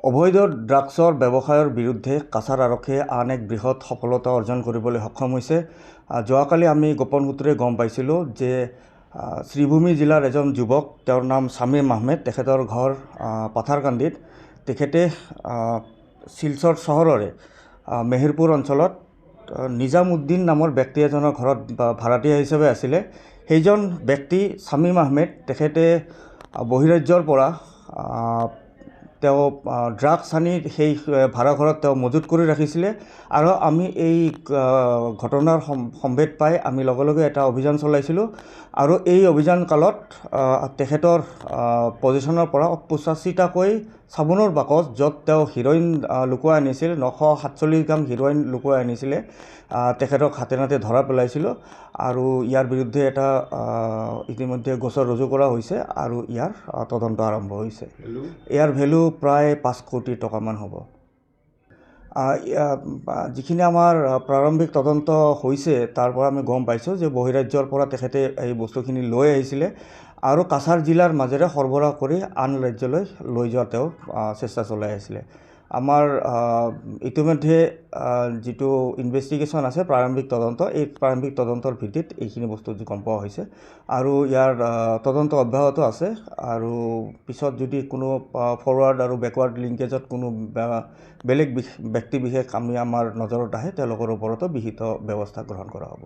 অবৈধ ড্ৰাগছৰ ব্যৱসায়ৰ বিৰুদ্ধে কাছাৰ আৰক্ষীয়ে আন এক বৃহৎ সফলতা অৰ্জন কৰিবলৈ সক্ষম হৈছে। যোৱাকালি আমি গোপন সূত্ৰে গম পাইছিলোঁ যে শ্ৰীভূমি জিলাৰ এজন যুৱক, তেওঁৰ নাম শামীম আহমেদ, তেখেতৰ ঘৰ পাথাৰকান্দিত। তেখেতে শিলচৰ চহৰৰে মেহেৰপুৰ অঞ্চলত নিজামুদ্দিন নামৰ ব্যক্তি এজনৰ ঘৰত ভাড়াতীয়া হিচাপে আছিলে। সেইজন ব্যক্তি শামীম আহমেদ, তেখেতে বহিৰাজ্যৰ পৰা তেওঁ ড্ৰাগছ আনি সেই ভাড়াঘৰত তেওঁ মজুত কৰি ৰাখিছিলে। আৰু আমি এই ঘটনাৰ সম্ভেদ পাই আমি লগে লগে এটা অভিযান চলাইছিলোঁ। আৰু এই অভিযান কালত তেখেতৰ পজিশ্যনৰ পৰা 85টাকৈ চাবোনৰ বাকচ, য'ত তেওঁ হিৰইন লুকুৱাই আনিছিল, 947 গ্ৰাম হিৰইন লুকুৱাই আনিছিলে, তেখেতক হাতে নাতে ধৰা পেলাইছিলোঁ। আৰু ইয়াৰ বিৰুদ্ধে এটা ইতিমধ্যে গোচৰ ৰুজু কৰা হৈছে আৰু ইয়াৰ তদন্ত আৰম্ভ হৈছে। ইয়াৰ ভেলু প্ৰায় 5 কোটি টকামান হ'ব। যিখিনি আমাৰ প্ৰাৰম্ভিক তদন্ত হৈছে তাৰ পৰা আমি গম পাইছোঁ যে বহিৰাজ্যৰ পৰা তেখেতে এই বস্তুখিনি লৈ আহিছিলে আৰু কাছাৰ জিলাৰ মাজেৰে সৰবৰাহ কৰি আন ৰাজ্যলৈ লৈ যোৱা তেওঁ চেষ্টা চলাই আছিলে। আমাৰ ইতিমধ্যে যিটো ইনভেষ্টিগেশ্যন আছে, প্ৰাৰম্ভিক তদন্ত, এই প্ৰাৰম্ভিক তদন্তৰ ভিত্তিত এইখিনি বস্তু গম পোৱা হৈছে আৰু ইয়াৰ তদন্ত অব্যাহত আছে। আৰু পিছত যদি কোনো ফৰৱাৰ্ড আৰু বেকৱাৰ্ড লিংকেজত কোনো বেলেগ ব্যক্তি বিশেষ আমাৰ নজৰত আহে, তেওঁলোকৰ ওপৰতো বিহিত ব্যৱস্থা গ্ৰহণ কৰা হ'ব।